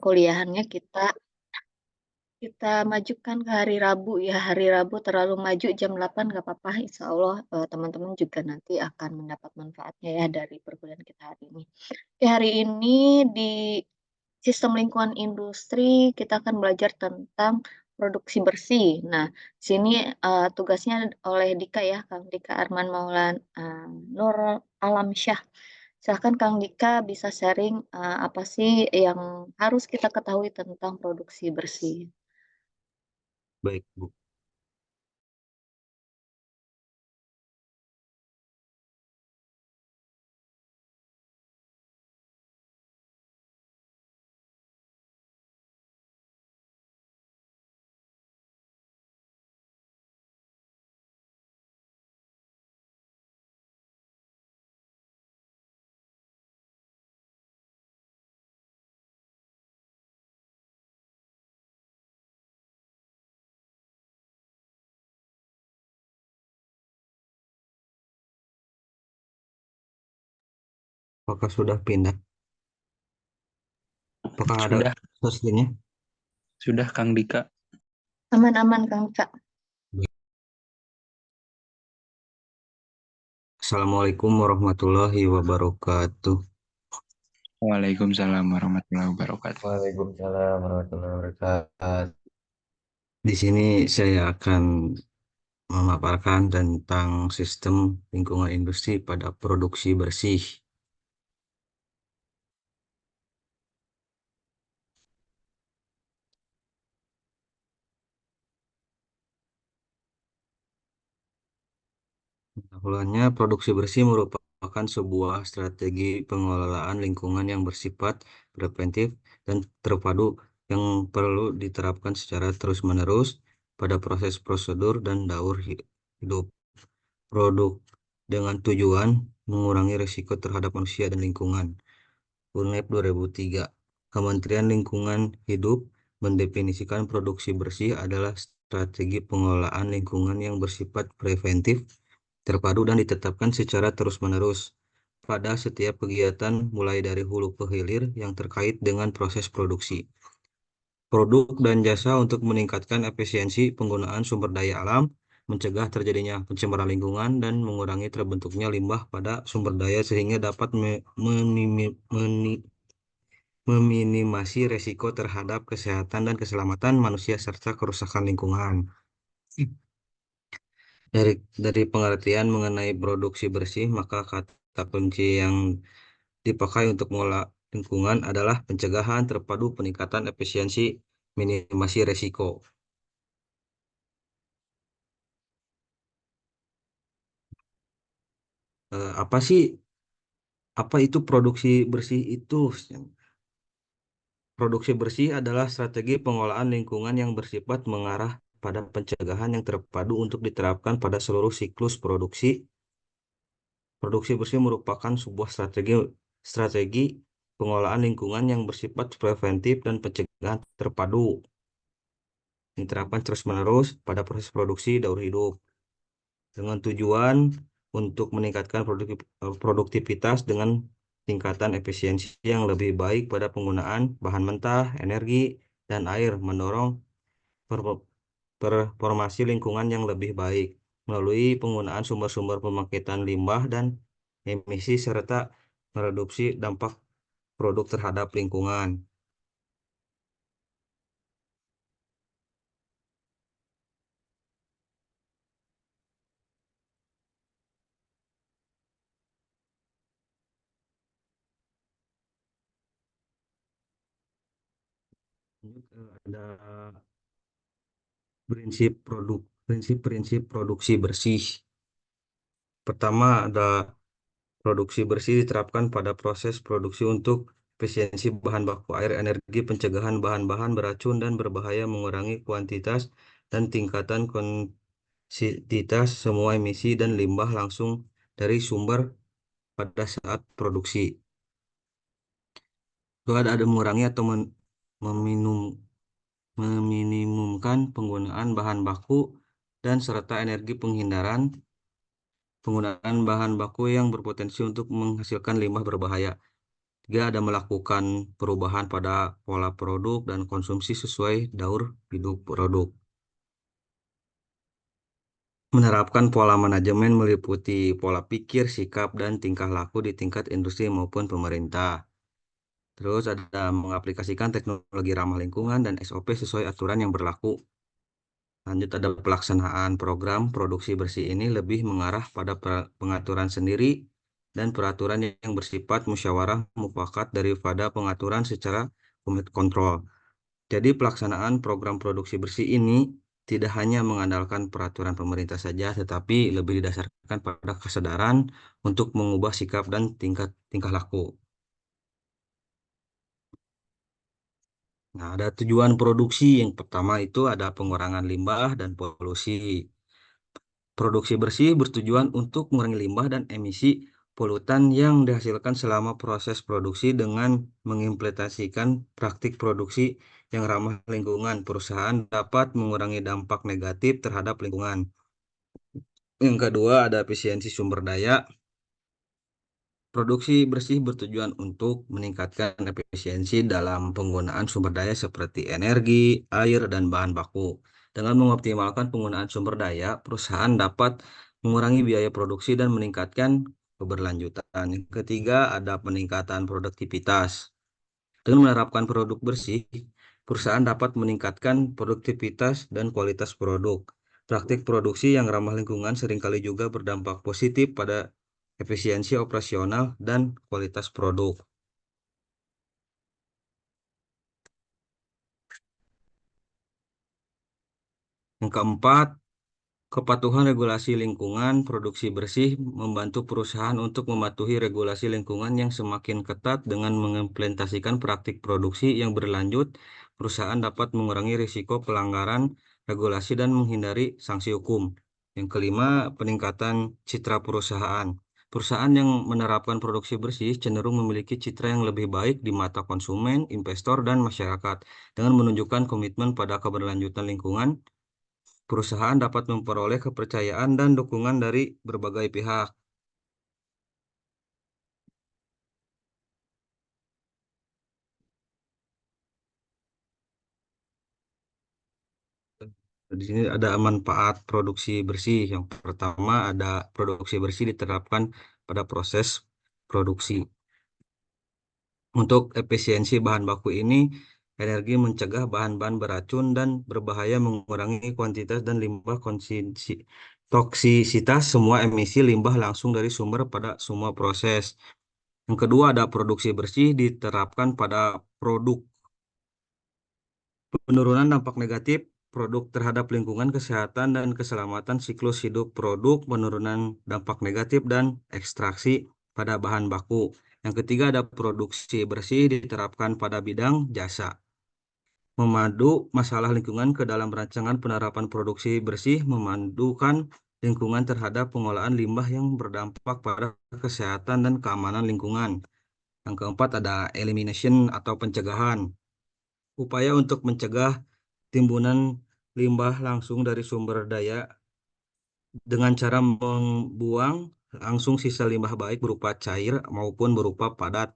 perkuliahannya kita majukan ke hari Rabu ya, hari Rabu terlalu maju jam 8 nggak apa-apa, insya Allah teman-teman juga nanti akan mendapat manfaatnya ya dari perkuliahan kita hari ini. Oke, hari ini di sistem lingkungan industri kita akan belajar tentang produksi bersih. Nah, sini tugasnya oleh Dika ya, Kang Dika Arman Maulan Nur Alamsyah. Silahkan Kang Dika bisa sharing apa sih yang harus kita ketahui tentang produksi bersih. Baik, Bu. Apakah sudah pindah? Apakah ada Sudah, sosnya? sudah Kang Dika. Aman-aman Kang Dika. Assalamualaikum warahmatullahi wabarakatuh. Waalaikumsalam warahmatullahi wabarakatuh. Waalaikumsalam warahmatullahi wabarakatuh. Di sini saya akan memaparkan tentang sistem lingkungan industri pada produksi bersih. Awalnya, produksi bersih merupakan sebuah strategi pengelolaan lingkungan yang bersifat preventif dan terpadu yang perlu diterapkan secara terus-menerus pada proses prosedur dan daur hidup produk dengan tujuan mengurangi risiko terhadap manusia dan lingkungan. UNEP 2003. Kementerian Lingkungan Hidup mendefinisikan produksi bersih adalah strategi pengelolaan lingkungan yang bersifat preventif, terpadu dan ditetapkan secara terus-menerus pada setiap kegiatan mulai dari hulu ke hilir yang terkait dengan proses produksi. Produk dan jasa untuk meningkatkan efisiensi penggunaan sumber daya alam, mencegah terjadinya pencemaran lingkungan, dan mengurangi terbentuknya limbah pada sumber daya sehingga dapat meminimasi resiko terhadap kesehatan dan keselamatan manusia serta kerusakan lingkungan. Dari dari pengertian mengenai produksi bersih, maka kata kunci yang dipakai untuk mengelola lingkungan adalah pencegahan terpadu peningkatan efisiensi minimasi resiko. Apa sih apa itu produksi bersih itu? Produksi bersih adalah strategi pengelolaan lingkungan yang bersifat mengarah pada pencegahan yang terpadu untuk diterapkan pada seluruh siklus produksi. Produksi bersih merupakan sebuah strategi pengelolaan lingkungan yang bersifat preventif dan pencegahan terpadu diterapkan terus-menerus pada proses produksi daur hidup dengan tujuan untuk meningkatkan produktivitas dengan tingkatan efisiensi yang lebih baik pada penggunaan bahan mentah, energi, dan air, mendorong per- performasi lingkungan yang lebih baik melalui penggunaan sumber-sumber pembangkitan limbah dan emisi serta mereduksi dampak produk terhadap lingkungan. Ada prinsip-prinsip produksi bersih. Pertama, ada produksi bersih diterapkan pada proses produksi untuk efisiensi bahan baku air, energi, pencegahan bahan-bahan beracun dan berbahaya, mengurangi kuantitas dan tingkatan kuantitas semua emisi dan limbah langsung dari sumber pada saat produksi. Kedua, ada mengurangi atau meminimumkan penggunaan bahan baku dan serta energi penghindaran penggunaan bahan baku yang berpotensi untuk menghasilkan limbah berbahaya. Ketiga, ada melakukan perubahan pada pola produk dan konsumsi sesuai daur hidup produk. Menerapkan pola manajemen meliputi pola pikir, sikap, dan tingkah laku di tingkat industri maupun pemerintah. Terus ada mengaplikasikan teknologi ramah lingkungan dan SOP sesuai aturan yang berlaku. Lanjut ada pelaksanaan program produksi bersih ini lebih mengarah pada pengaturan sendiri dan peraturan yang bersifat musyawarah mufakat daripada pengaturan secara kontrol. Jadi pelaksanaan program produksi bersih ini tidak hanya mengandalkan peraturan pemerintah saja, tetapi lebih didasarkan pada kesadaran untuk mengubah sikap dan tingkah laku. Nah, ada tujuan produksi. Yang pertama itu ada pengurangan limbah dan polusi. Produksi bersih bertujuan untuk mengurangi limbah dan emisi polutan yang dihasilkan selama proses produksi dengan mengimplementasikan praktik produksi yang ramah lingkungan. Perusahaan dapat mengurangi dampak negatif terhadap lingkungan. Yang kedua ada efisiensi sumber daya. Produksi bersih bertujuan untuk meningkatkan efisiensi dalam penggunaan sumber daya seperti energi, air, dan bahan baku. Dengan mengoptimalkan penggunaan sumber daya, perusahaan dapat mengurangi biaya produksi dan meningkatkan keberlanjutan. Yang ketiga, ada peningkatan produktivitas. Dengan menerapkan produk bersih, perusahaan dapat meningkatkan produktivitas dan kualitas produk. Praktik produksi yang ramah lingkungan seringkali juga berdampak positif pada efisiensi operasional dan kualitas produk. Yang keempat, kepatuhan regulasi lingkungan produksi bersih membantu perusahaan untuk mematuhi regulasi lingkungan yang semakin ketat. Dengan mengimplementasikan praktik produksi yang berlanjut, perusahaan dapat mengurangi risiko pelanggaran regulasi dan menghindari sanksi hukum. Yang kelima, peningkatan citra perusahaan. Perusahaan yang menerapkan produksi bersih cenderung memiliki citra yang lebih baik di mata konsumen, investor, dan masyarakat. Dengan menunjukkan komitmen pada keberlanjutan lingkungan, perusahaan dapat memperoleh kepercayaan dan dukungan dari berbagai pihak. Di sini ada manfaat produksi bersih. Yang pertama, ada produksi bersih diterapkan pada proses produksi. Untuk efisiensi bahan baku ini, energi mencegah bahan-bahan beracun dan berbahaya, mengurangi kuantitas dan limbah konsumsi. Toksisitas semua emisi limbah langsung dari sumber pada semua proses. Yang kedua, ada produksi bersih diterapkan pada produk. Penurunan dampak negatif produk terhadap lingkungan, kesehatan, dan keselamatan siklus hidup produk, penurunan dampak negatif dan ekstraksi pada bahan baku. Yang ketiga, ada produksi bersih diterapkan pada bidang jasa. Memadu masalah lingkungan ke dalam rancangan penerapan produksi bersih, memandukan lingkungan terhadap pengolahan limbah yang berdampak pada kesehatan dan keamanan lingkungan. Yang keempat, ada elimination atau pencegahan. Upaya untuk mencegah timbunan limbah langsung dari sumber daya dengan cara membuang langsung sisa limbah baik berupa cair maupun berupa padat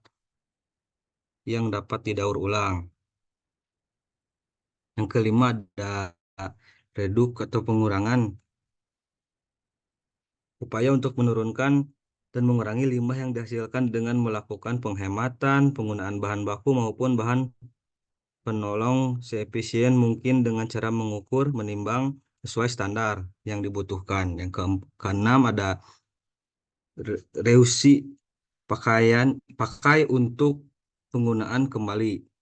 yang dapat didaur ulang. Yang kelima ada reduk atau pengurangan. Upaya untuk menurunkan dan mengurangi limbah yang dihasilkan dengan melakukan penghematan, penggunaan bahan baku maupun bahan penolong seefisien mungkin dengan cara mengukur, menimbang sesuai standar yang dibutuhkan. Yang keenam ada reusi pakai untuk penggunaan kembali.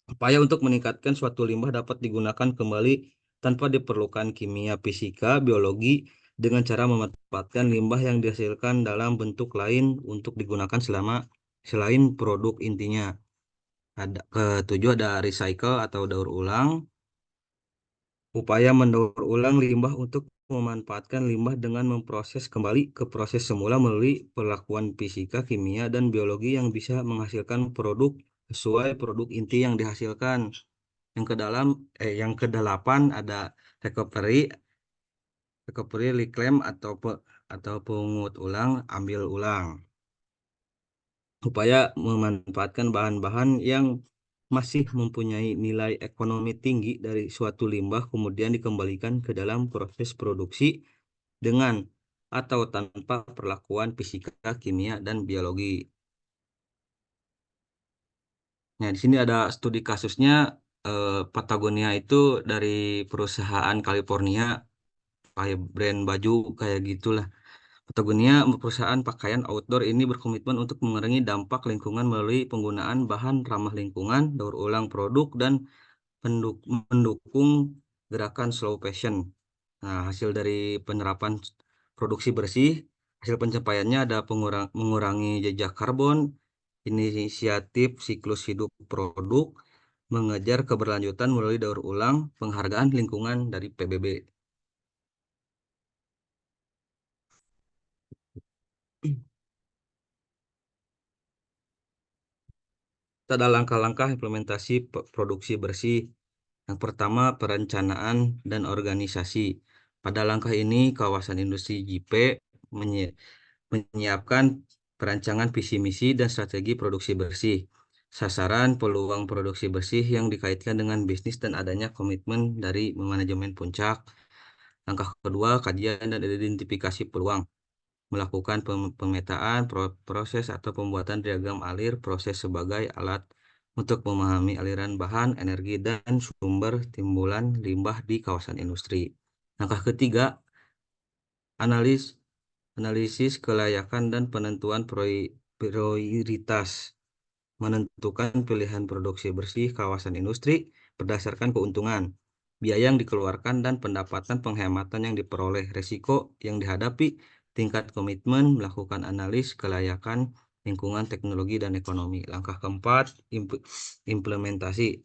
Upaya untuk meningkatkan suatu limbah dapat digunakan kembali tanpa diperlukan kimia, fisika, biologi dengan cara memanfaatkan limbah yang dihasilkan dalam bentuk lain untuk digunakan selain produk intinya. Ada ketujuh ada recycle atau daur ulang. Upaya mendaur ulang limbah untuk memanfaatkan limbah dengan memproses kembali ke proses semula melalui perlakuan fisika, kimia, dan biologi yang bisa menghasilkan produk sesuai produk inti yang dihasilkan. Yang kedelapan ada recovery, reclaim atau pungut ulang, ambil ulang. upaya memanfaatkan bahan-bahan yang masih mempunyai nilai ekonomi tinggi dari suatu limbah kemudian dikembalikan ke dalam proses produksi dengan atau tanpa perlakuan fisika, kimia, dan biologi. Nah, di sini ada studi kasusnya. Patagonia itu dari perusahaan California, kayak brand baju kayak gitulah. Patagonia, perusahaan pakaian outdoor ini berkomitmen untuk mengurangi dampak lingkungan melalui penggunaan bahan ramah lingkungan, daur ulang produk, dan mendukung gerakan slow fashion. Nah, hasil dari penerapan produksi bersih, hasil pencapaiannya ada mengurangi jejak karbon, inisiatif siklus hidup produk, mengejar keberlanjutan melalui daur ulang, penghargaan lingkungan dari PBB. Ada langkah-langkah implementasi produksi bersih. Yang pertama, perencanaan dan organisasi. Pada langkah ini, kawasan industri JP menyiapkan perancangan visi misi dan strategi produksi bersih. Sasaran peluang produksi bersih yang dikaitkan dengan bisnis dan adanya komitmen dari manajemen puncak. Langkah kedua, kajian dan identifikasi peluang. Melakukan pemetaan proses atau pembuatan diagram alir proses sebagai alat untuk memahami aliran bahan, energi, dan sumber timbulan limbah di kawasan industri. Langkah ketiga, analis analisis kelayakan dan penentuan prioritas. Menentukan pilihan produksi bersih kawasan industri berdasarkan keuntungan, biaya yang dikeluarkan, dan pendapatan penghematan yang diperoleh, risiko yang dihadapi, tingkat komitmen, melakukan analis kelayakan lingkungan, teknologi, dan ekonomi. Langkah keempat, implementasi.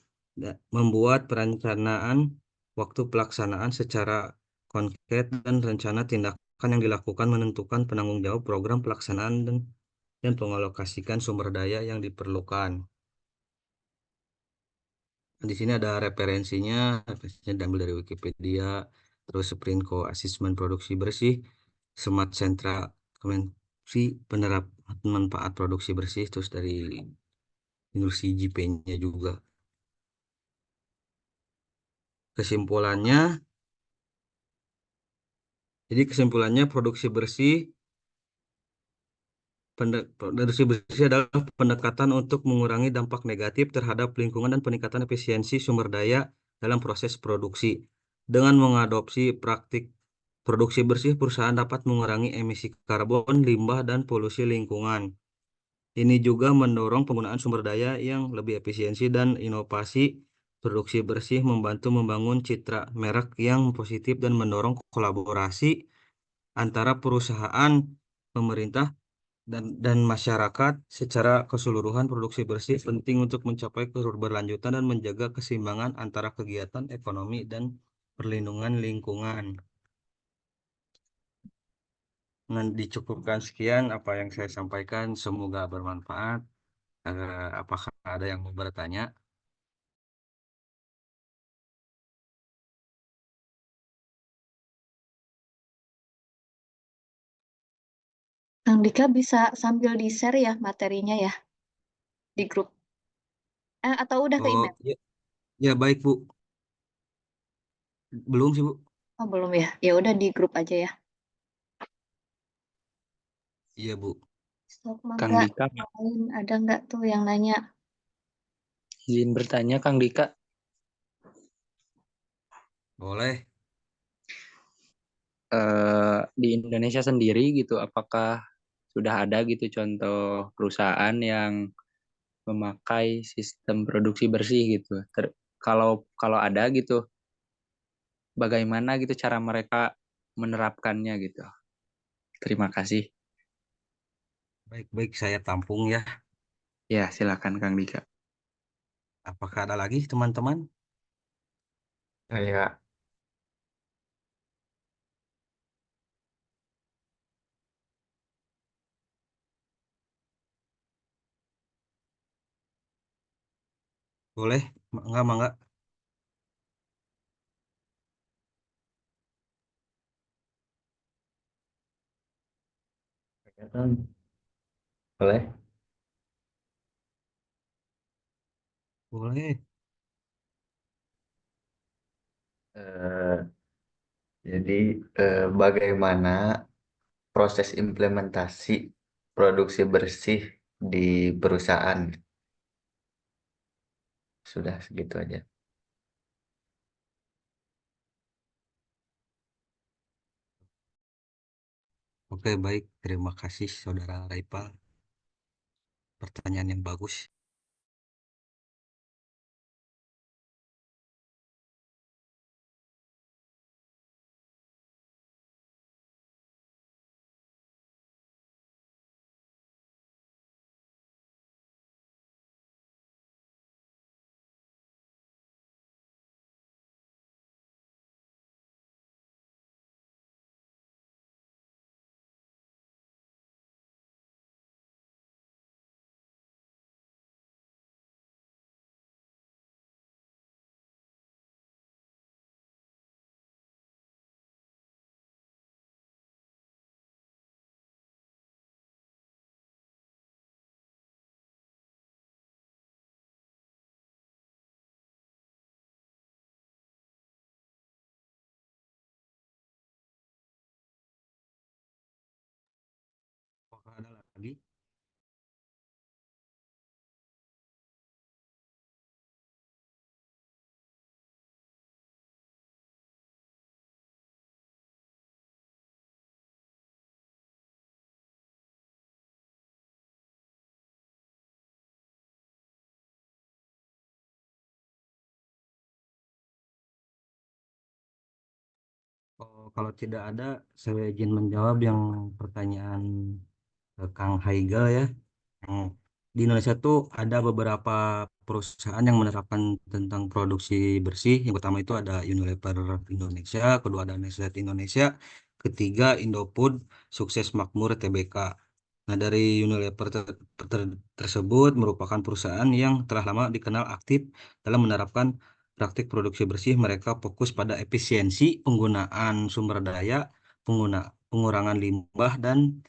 Membuat perencanaan waktu pelaksanaan secara konkret dan rencana tindakan yang dilakukan menentukan penanggung jawab program pelaksanaan dan pengalokasikan sumber daya yang diperlukan. Di sini ada referensinya diambil dari Wikipedia, terus Sprinko Asesmen Produksi Bersih, Smart Sentra Kemensi Penerapan Manfaat Produksi Bersih, terus dari industri JP-nya juga. Kesimpulannya, jadi kesimpulannya produksi bersih Produksi bersih adalah pendekatan untuk mengurangi dampak negatif terhadap lingkungan dan peningkatan efisiensi sumber daya dalam proses produksi. Dengan mengadopsi praktik produksi bersih, perusahaan dapat mengurangi emisi karbon, limbah, dan polusi lingkungan. Ini juga mendorong penggunaan sumber daya yang lebih efisiensi dan inovasi. Produksi bersih membantu membangun citra merek yang positif dan mendorong kolaborasi antara perusahaan, pemerintah, dan masyarakat secara keseluruhan. Produksi bersih penting untuk mencapai keberlanjutan dan menjaga keseimbangan antara kegiatan ekonomi dan perlindungan lingkungan. Dengan dicukupkan sekian apa yang saya sampaikan, semoga bermanfaat. Apakah ada yang mau bertanya? Kang Dika bisa sambil di-share ya materinya ya di grup. Atau udah ke Oh, email? ya, ya baik Bu. Belum sih Bu. Oh, belum ya. Ya udah di grup aja ya. Iya Bu. Stok Kang mangga Dika, lain ada nggak tuh yang nanya? izin bertanya Kang Dika, Boleh. di Indonesia sendiri gitu, apakah sudah ada gitu contoh perusahaan yang memakai sistem produksi bersih gitu? Kalau kalau ada gitu, bagaimana gitu cara mereka menerapkannya gitu? Terima kasih. Baik-baik saya tampung ya. Ya, silakan Kang Dika. Apakah ada lagi teman-teman? Kayak Boleh? Enggak, mangga. kegiatan boleh. Boleh. Eh, jadi bagaimana proses implementasi produksi bersih di perusahaan? Sudah segitu aja. Oke, baik. Terima kasih, Saudara Raipal. Pertanyaan yang bagus. Apakah ada lagi? Oh, kalau tidak ada, saya izin menjawab yang pertanyaan Kang Haigel ya. Hmm, Di Indonesia tuh ada beberapa perusahaan yang menerapkan tentang produksi bersih. Yang pertama itu ada Unilever Indonesia, kedua ada Nestlé Indonesia, ketiga Indofood, Sukses Makmur Tbk. Nah, dari Unilever tersebut merupakan perusahaan yang telah lama dikenal aktif dalam menerapkan praktik produksi bersih. Mereka fokus pada efisiensi penggunaan sumber daya, pengurangan limbah, dan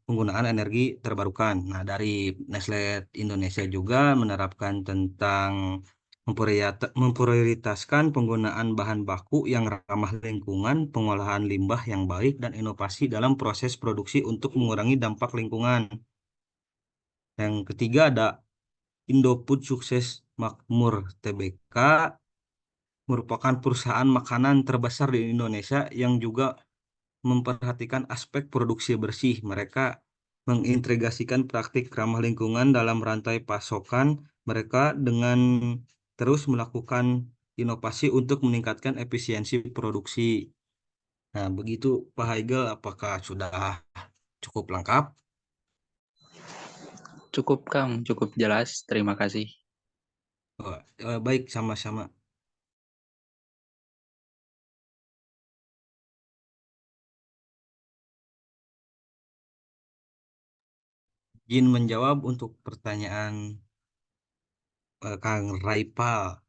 penggunaan energi terbarukan. Nah, dari Nestle Indonesia juga menerapkan tentang memprioritaskan penggunaan bahan baku yang ramah lingkungan, pengolahan limbah yang baik, dan inovasi dalam proses produksi untuk mengurangi dampak lingkungan. Yang ketiga ada Indofood Sukses Makmur Tbk, merupakan perusahaan makanan terbesar di Indonesia yang juga memperhatikan aspek produksi bersih. Mereka mengintegrasikan praktik ramah lingkungan dalam rantai pasokan mereka dengan terus melakukan inovasi untuk meningkatkan efisiensi produksi. Nah, begitu Pak Haigel, apakah sudah cukup lengkap? Cukup, Kang. Cukup jelas. Terima kasih. Oh, baik, sama-sama. Izin menjawab untuk pertanyaan Kang Raipal.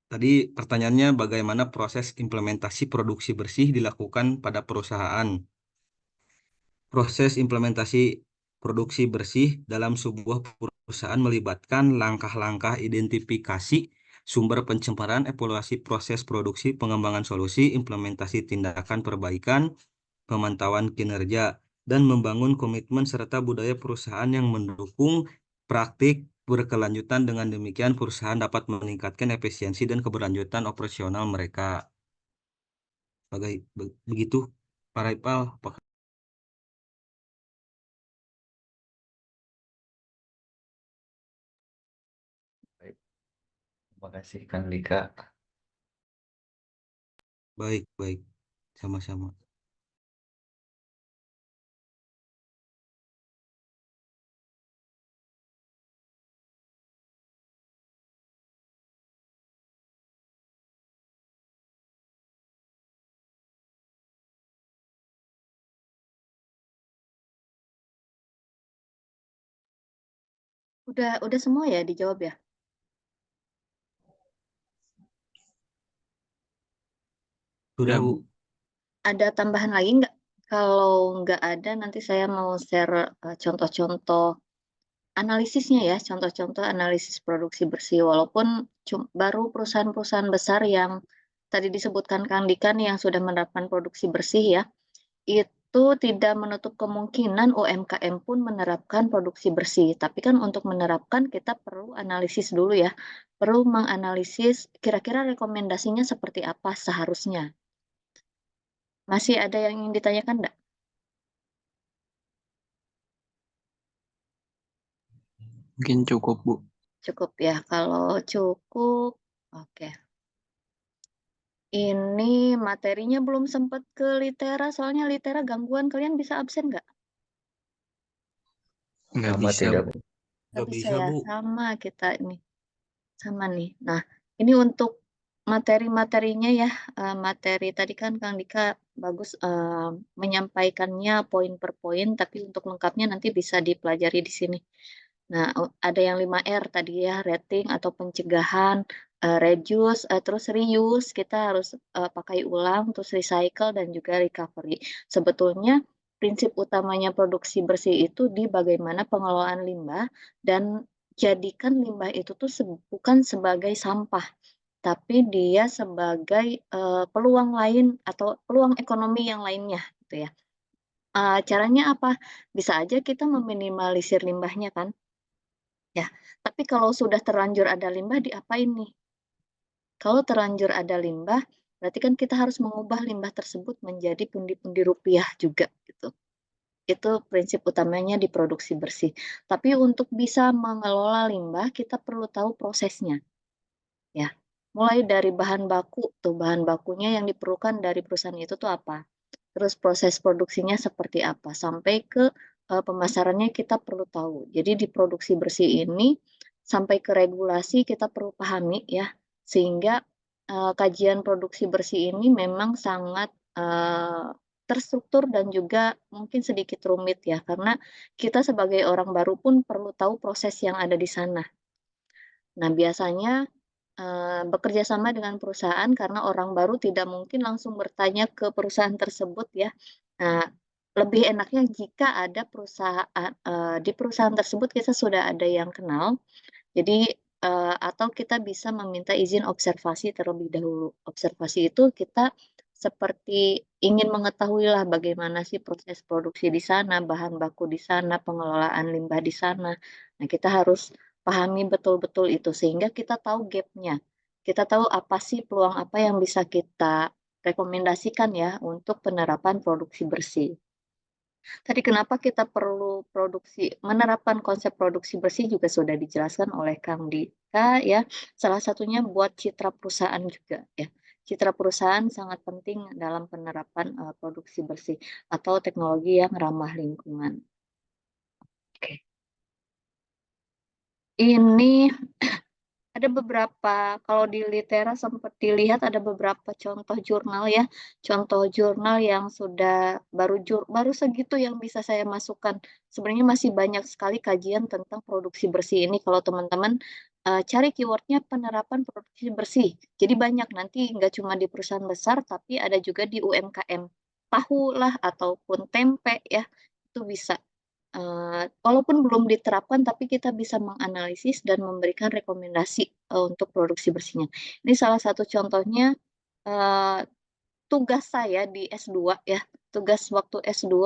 Tadi pertanyaannya bagaimana proses implementasi produksi bersih dilakukan pada perusahaan. Proses implementasi produksi bersih dalam sebuah perusahaan melibatkan langkah-langkah identifikasi sumber pencemaran, evaluasi proses produksi, pengembangan solusi, implementasi tindakan perbaikan, pemantauan kinerja, dan membangun komitmen serta budaya perusahaan yang mendukung praktik berkelanjutan. Dengan demikian, perusahaan dapat meningkatkan efisiensi dan keberlanjutan operasional mereka. Begitu, Pak Raipal. Baik, terima kasih Kang Dika. Baik, baik. Sama-sama. Udah semua ya dijawab ya? Sudah, Udah, Bu. Bu. Ada tambahan lagi nggak? Kalau nggak ada, nanti saya mau share contoh-contoh analisisnya ya, contoh-contoh analisis produksi bersih. Walaupun baru perusahaan-perusahaan besar yang tadi disebutkan Kang Dika nih yang sudah menerapkan produksi bersih ya, itu tidak menutup kemungkinan UMKM pun menerapkan produksi bersih. Tapi kan untuk menerapkan kita perlu analisis dulu ya, perlu menganalisis kira-kira rekomendasinya seperti apa seharusnya. Masih ada yang ingin ditanyakan enggak? Mungkin cukup, Bu. Cukup ya, kalau cukup, oke. Ini materinya belum sempat ke litera, soalnya litera gangguan, kalian bisa absen nggak? Nggak Sama bisa, tidak, Bu. Bu? Nggak Nggak bisa bisa, ya, Bu. sama kita ini. Sama nih. Nah, ini untuk materi-materinya ya, materi tadi kan Kang Dika bagus menyampaikannya poin per poin, tapi untuk lengkapnya nanti bisa dipelajari di sini. Nah, ada yang 5R tadi ya, rating atau pencegahan, reduce, terus reuse, kita harus pakai ulang, terus recycle dan juga recovery. Sebetulnya prinsip utamanya produksi bersih itu di bagaimana pengelolaan limbah dan jadikan limbah itu tuh bukan sebagai sampah, tapi dia sebagai peluang lain atau peluang ekonomi yang lainnya gitu ya. Caranya apa? Bisa aja kita meminimalisir limbahnya kan. Ya, tapi kalau sudah terlanjur ada limbah diapain nih? Kalau terlanjur ada limbah, berarti kan kita harus mengubah limbah tersebut menjadi pundi-pundi rupiah juga gitu. Itu prinsip utamanya di produksi bersih. Tapi untuk bisa mengelola limbah, kita perlu tahu prosesnya. Ya, mulai dari bahan baku, tuh bahan bakunya yang diperlukan dari perusahaan itu tuh apa? Terus proses produksinya seperti apa? Sampai ke pemasarannya kita perlu tahu. Jadi di produksi bersih ini sampai ke regulasi kita perlu pahami ya, sehingga kajian produksi bersih ini memang sangat terstruktur dan juga mungkin sedikit rumit ya, karena kita sebagai orang baru pun perlu tahu proses yang ada di sana. Nah, biasanya bekerja sama dengan perusahaan karena orang baru tidak mungkin langsung bertanya ke perusahaan tersebut ya. Nah, lebih enaknya jika ada perusahaan di perusahaan tersebut kita sudah ada yang kenal. Jadi atau kita bisa meminta izin observasi terlebih dahulu. Observasi itu kita seperti ingin mengetahui lah bagaimana sih proses produksi di sana, bahan baku di sana, pengelolaan limbah di sana. Nah, kita harus pahami betul-betul itu sehingga kita tahu gap-nya. Kita tahu apa sih peluang apa yang bisa kita rekomendasikan ya untuk penerapan produksi bersih. Tadi kenapa kita perlu menerapkan konsep produksi bersih juga sudah dijelaskan oleh Kang Dika ya. Salah satunya buat citra perusahaan juga ya. Citra perusahaan sangat penting dalam penerapan produksi bersih atau teknologi yang ramah lingkungan. Oke. Ini ada beberapa, kalau di Litera sempat dilihat ada beberapa contoh jurnal ya, contoh jurnal yang sudah baru segitu yang bisa saya masukkan. Sebenarnya masih banyak sekali kajian tentang produksi bersih ini. Kalau teman-teman cari keywordnya penerapan produksi bersih. Jadi banyak nanti nggak cuma di perusahaan besar, tapi ada juga di UMKM. Tahu lah ataupun tempe ya, itu bisa. Walaupun belum diterapkan, tapi kita bisa menganalisis dan memberikan rekomendasi untuk produksi bersihnya. Ini salah satu contohnya eh, tugas saya di S2 ya. Tugas waktu S2,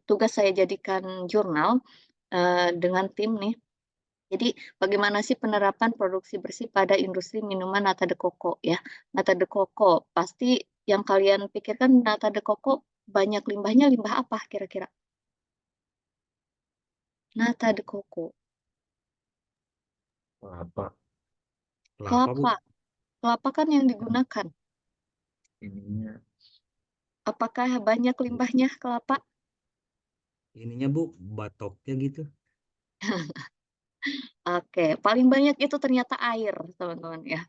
tugas saya jadikan jurnal dengan tim nih. Jadi bagaimana sih penerapan produksi bersih pada industri minuman nata de coco ya. Nata de coco, pasti yang kalian pikirkan nata de coco banyak limbahnya, limbah apa kira-kira? Nata de coco. Kelapa Kelapa, Bu. Kelapa. Kelapa kan yang digunakan. ininya. Apakah banyak limbahnya kelapa? Ininya, Bu, batoknya gitu. Oke, paling banyak itu ternyata air, teman-teman ya.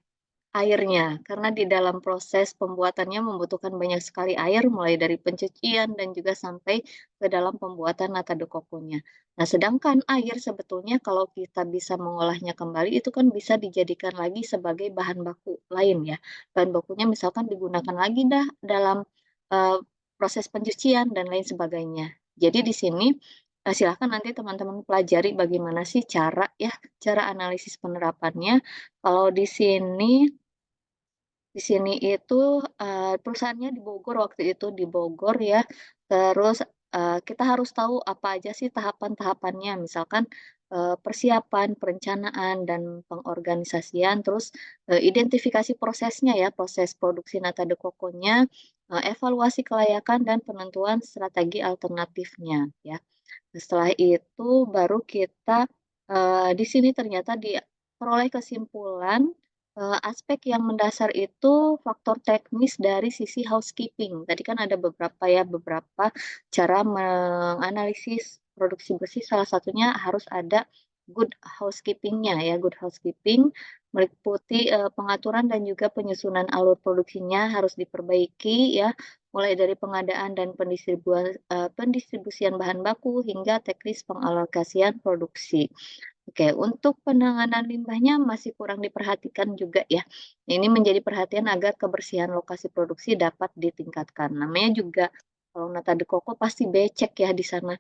Airnya, karena di dalam proses pembuatannya membutuhkan banyak sekali air, mulai dari pencucian dan juga sampai ke dalam pembuatan nata de coco-nya. Nah, sedangkan air sebetulnya kalau kita bisa mengolahnya kembali, itu kan bisa dijadikan lagi sebagai bahan baku lain ya. Bahan bakunya misalkan digunakan lagi dalam eh, proses pencucian dan lain sebagainya. Jadi di sini Silahkan nanti teman-teman pelajari bagaimana sih cara analisis penerapannya. Kalau di sini itu perusahaannya di Bogor waktu itu di Bogor ya. Terus kita harus tahu apa aja sih tahapan-tahapannya, misalkan persiapan, perencanaan dan pengorganisasian, terus identifikasi prosesnya ya, proses produksi nata de coco-nya, evaluasi kelayakan dan penentuan strategi alternatifnya ya. Setelah itu baru kita di sini ternyata diperoleh kesimpulan aspek yang mendasar itu faktor teknis dari sisi housekeeping. Tadi kan ada beberapa cara menganalisis produksi bersih. Salah satunya harus ada good housekeeping-nya ya. Good housekeeping meliputi pengaturan dan juga penyusunan alur produksinya harus diperbaiki ya, mulai dari pengadaan dan pendistribusian bahan baku hingga teknis pengalokasian produksi. Oke, untuk penanganan limbahnya masih kurang diperhatikan juga ya. Ini menjadi perhatian agar kebersihan lokasi produksi dapat ditingkatkan. Namanya juga kalau nata de coco pasti becek ya di sana.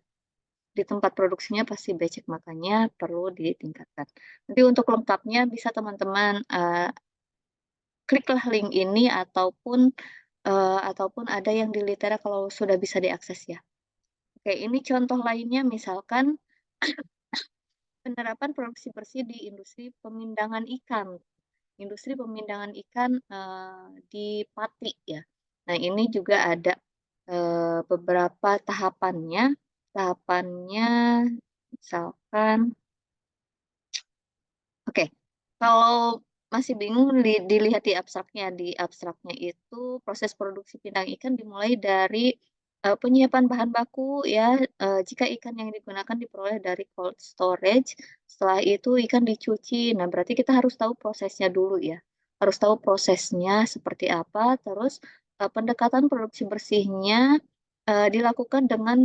Di tempat produksinya pasti becek, makanya perlu ditingkatkan. Nanti untuk lengkapnya bisa teman-teman kliklah link ini ataupun ada yang di Litera kalau sudah bisa diakses ya. Oke, ini contoh lainnya misalkan penerapan produksi bersih di industri pemindangan ikan. Industri pemindangan ikan di Pati ya. Nah, ini juga ada beberapa tahapannya. Tahapannya misalkan, oke, kalau masih bingung dilihat di abstraknya. Di abstraknya itu proses produksi pindang ikan dimulai dari penyiapan bahan baku ya. Jika ikan yang digunakan diperoleh dari cold storage, setelah itu ikan dicuci. Nah, berarti kita harus tahu prosesnya dulu ya. Harus tahu prosesnya seperti apa. Terus pendekatan produksi bersihnya dilakukan dengan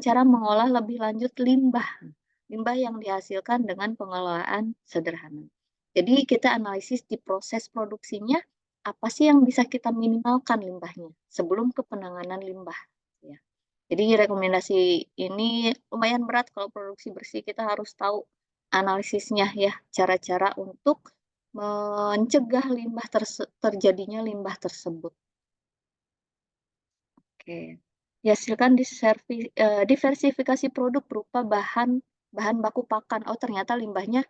cara mengolah lebih lanjut limbah yang dihasilkan dengan pengelolaan sederhana. Jadi kita analisis di proses produksinya, apa sih yang bisa kita minimalkan limbahnya sebelum ke penanganan limbah. Ya. Jadi rekomendasi ini lumayan berat kalau produksi bersih, kita harus tahu analisisnya ya, cara-cara untuk mencegah terjadinya limbah tersebut. Oke. Dihasilkan diversifikasi produk berupa bahan baku pakan. Oh, ternyata limbahnya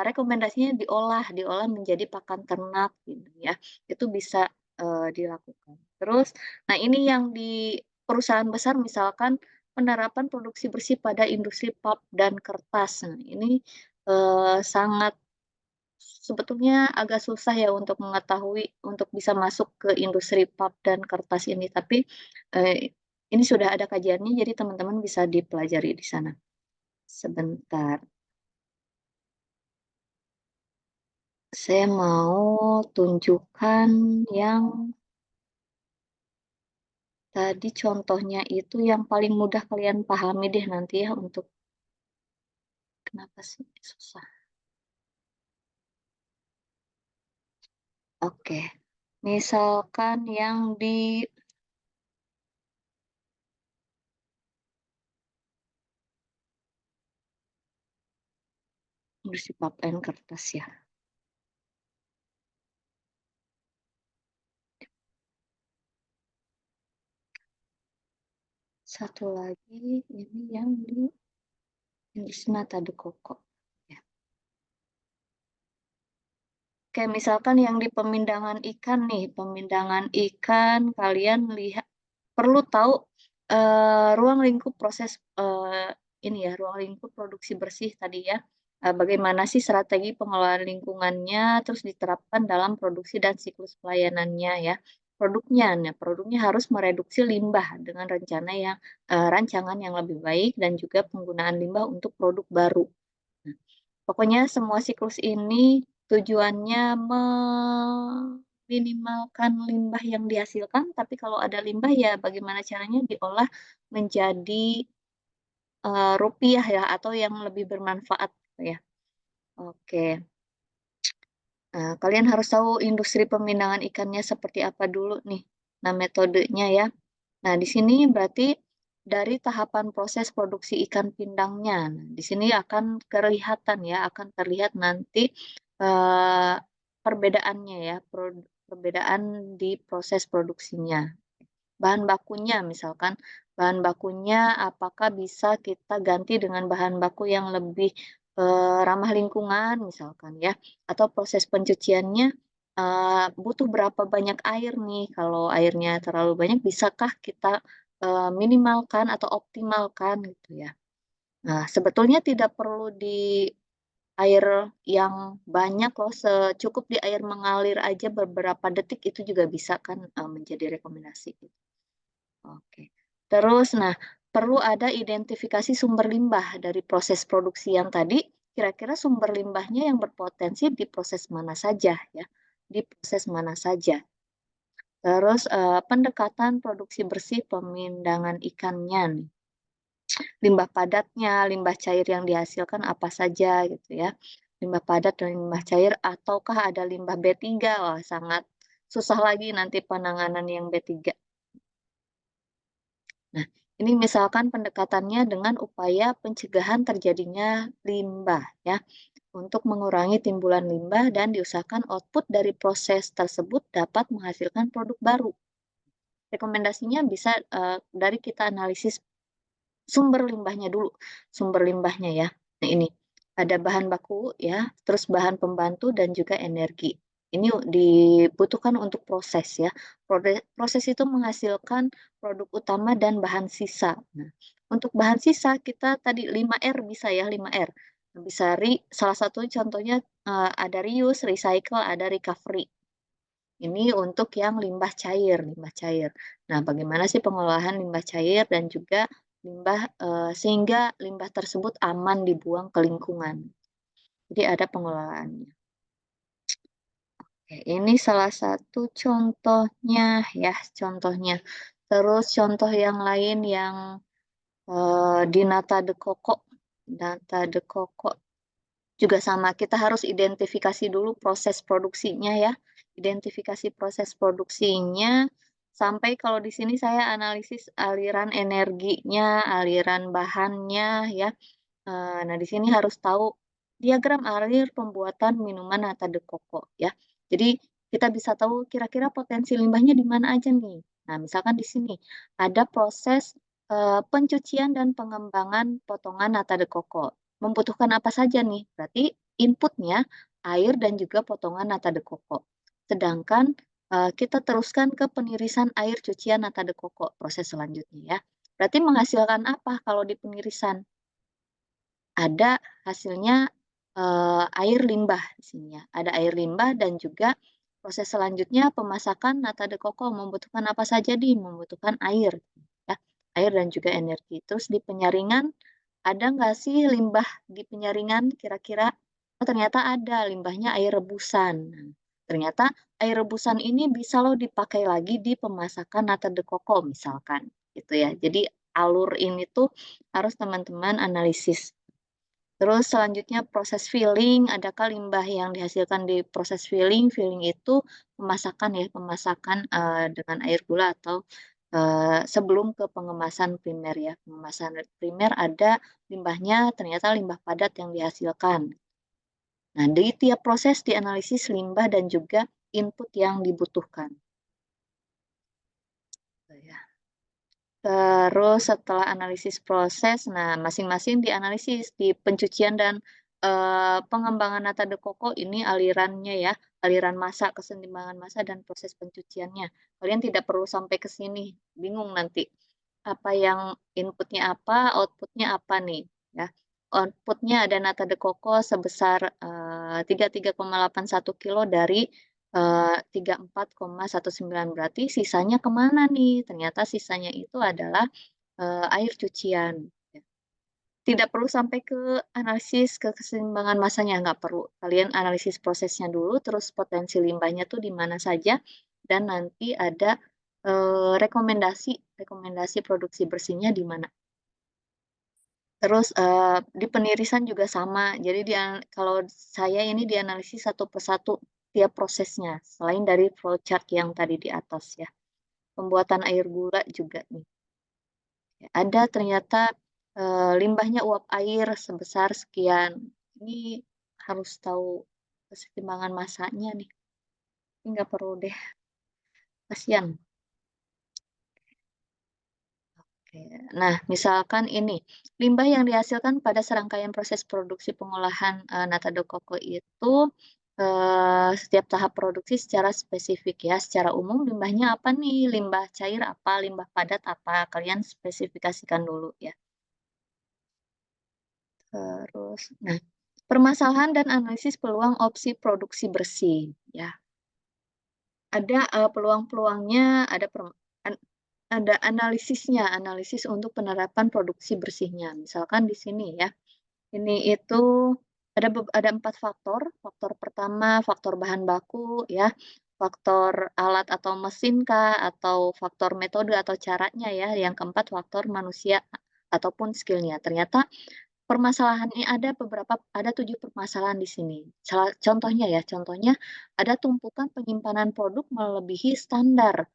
rekomendasinya diolah menjadi pakan ternak gitu ya. Itu bisa dilakukan. Terus, nah ini yang di perusahaan besar misalkan penerapan produksi bersih pada industri pulp dan kertas. Nah, ini sangat sebetulnya agak susah ya untuk mengetahui untuk bisa masuk ke industri pulp dan kertas ini, tapi ini sudah ada kajiannya, jadi teman-teman bisa dipelajari di sana. Sebentar. Saya mau tunjukkan yang tadi contohnya itu yang paling mudah kalian pahami deh nanti ya untuk kenapa sih susah. Oke, misalkan yang di industri pulp and kertas ya. Satu lagi ini yang di industri nata de coco. Ya. Oke, misalkan yang di pemindangan ikan nih, pemindangan ikan kalian lihat perlu tahu ruang lingkup proses ini ya, ruang lingkup produksi bersih tadi ya. Bagaimana sih strategi pengelolaan lingkungannya terus diterapkan dalam produksi dan siklus pelayanannya ya. Produknya harus mereduksi limbah dengan rancangan yang lebih baik dan juga penggunaan limbah untuk produk baru. Nah, pokoknya semua siklus ini tujuannya meminimalkan limbah yang dihasilkan, tapi kalau ada limbah ya bagaimana caranya diolah menjadi rupiah ya atau yang lebih bermanfaat ya. Oke. Nah, kalian harus tahu industri pemindangan ikannya seperti apa dulu nih. Nah, metodenya ya. Nah, di sini berarti dari tahapan proses produksi ikan pindangnya. Nah, di sini akan kelihatan ya, akan terlihat nanti perbedaannya ya, perbedaan di proses produksinya. Bahan bakunya misalkan, bahan bakunya apakah bisa kita ganti dengan bahan baku yang lebih ramah lingkungan misalkan ya, atau proses pencuciannya butuh berapa banyak air nih, kalau airnya terlalu banyak bisakah kita minimalkan atau optimalkan gitu ya. Nah, sebetulnya tidak perlu di air yang banyak loh, cukup di air mengalir aja beberapa detik itu juga bisa kan menjadi rekomendasi gitu. Oke. Terus, nah, perlu ada identifikasi sumber limbah dari proses produksi yang tadi. Kira-kira sumber limbahnya yang berpotensi di proses mana saja ya? Di proses mana saja? Terus pendekatan produksi bersih pemindangan ikannya nih. Limbah padatnya, limbah cair yang dihasilkan apa saja gitu ya. Limbah padat dan limbah cair ataukah ada limbah B3? Wah, sangat susah lagi nanti penanganan yang B3. Nah, ini misalkan pendekatannya dengan upaya pencegahan terjadinya limbah ya, untuk mengurangi timbulan limbah dan diusahakan output dari proses tersebut dapat menghasilkan produk baru. Rekomendasinya bisa dari kita analisis sumber limbahnya dulu, sumber limbahnya ya. Nah, ini ada bahan baku ya, terus bahan pembantu dan juga energi. Ini dibutuhkan untuk proses ya. Proses itu menghasilkan produk utama dan bahan sisa. Nah, untuk bahan sisa kita tadi 5R bisa ya, 5R. Bisa salah satu contohnya ada reuse, recycle, ada recovery. Ini untuk yang limbah cair, limbah cair. Nah, bagaimana sih pengolahan limbah cair dan juga limbah sehingga limbah tersebut aman dibuang ke lingkungan. Jadi ada pengelolaannya. Oke, ini salah satu contohnya ya, contohnya. Terus contoh yang lain yang di Nata de Coco. Nata de Coco juga sama, kita harus identifikasi dulu proses produksinya ya. Identifikasi proses produksinya sampai kalau di sini saya analisis aliran energinya, aliran bahannya ya. Nah, di sini harus tahu diagram alir pembuatan minuman Nata de Coco ya. Jadi kita bisa tahu kira-kira potensi limbahnya di mana aja nih. Nah, misalkan di sini ada proses pencucian dan pengembangan potongan Nata de Coco. Membutuhkan apa saja nih? Berarti inputnya air dan juga potongan Nata de Coco. Sedangkan kita teruskan ke penirisan air cucian Nata de Coco, proses selanjutnya ya. Berarti menghasilkan apa kalau di penirisan? Ada hasilnya air limbah di sini ya. Ada air limbah dan juga proses selanjutnya pemasakan Nata de Coco membutuhkan apa saja membutuhkan air ya. Air dan juga energi. Terus di penyaringan ada nggak sih limbah di penyaringan kira-kira? Oh, ternyata ada limbahnya air rebusan. Nah, ternyata air rebusan ini bisa loh dipakai lagi di pemasakan Nata de Coco misalkan gitu ya. Jadi alur ini tuh harus teman-teman analisis. Terus selanjutnya proses filling, adakah limbah yang dihasilkan di proses filling? Filling itu pemasakan ya, pemasakan dengan air gula atau sebelum ke pengemasan primer ya. Pengemasan primer ada limbahnya, ternyata limbah padat yang dihasilkan. Nah, di tiap proses dianalisis limbah dan juga input yang dibutuhkan. Ya. Terus setelah analisis proses, nah masing-masing dianalisis di pencucian dan pengembangan Nata de Coco ini alirannya ya, aliran massa, keseimbangan massa dan proses pencuciannya. Kalian tidak perlu sampai ke sini, bingung nanti. Apa yang inputnya apa, outputnya apa nih ya. Outputnya ada Nata de Coco sebesar 33,81 kilo dari 34,19 berarti sisanya kemana nih? Ternyata sisanya itu adalah air cucian. Tidak perlu sampai ke analisis ke keseimbangan masanya, nggak perlu. Kalian analisis prosesnya dulu, terus potensi limbahnya tuh di mana saja, dan nanti ada rekomendasi produksi bersihnya di mana. Terus di penirisan juga sama. Jadi kalau saya ini dianalisis satu persatu tiap prosesnya, selain dari flowchart yang tadi di atas ya. Pembuatan air gula juga nih. Ada ternyata limbahnya uap air sebesar sekian. Ini harus tahu kesetimbangan masanya nih. Ini nggak perlu deh, kasihan. Oke. Nah, misalkan ini, limbah yang dihasilkan pada serangkaian proses produksi pengolahan nata de coco itu setiap tahap produksi secara spesifik ya. Secara umum limbahnya apa nih? Limbah cair apa? Limbah padat apa? Kalian spesifikasikan dulu ya. Terus, nah, permasalahan dan analisis peluang opsi produksi bersih ya. Ada peluang-peluangnya, ada analisisnya, analisis untuk penerapan produksi bersihnya. Misalkan di sini ya, ini itu ada 4 faktor. Faktor pertama, faktor bahan baku ya, faktor alat atau mesin kah, atau faktor metode atau caranya ya. Yang keempat, faktor manusia ataupun skillnya. Ternyata permasalahannya ada 7 permasalahan di sini. Contohnya ya, contohnya ada tumpukan penyimpanan produk melebihi standar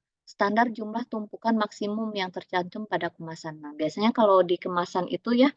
jumlah tumpukan maksimum yang tercantum pada kemasan. Nah, biasanya kalau di kemasan itu ya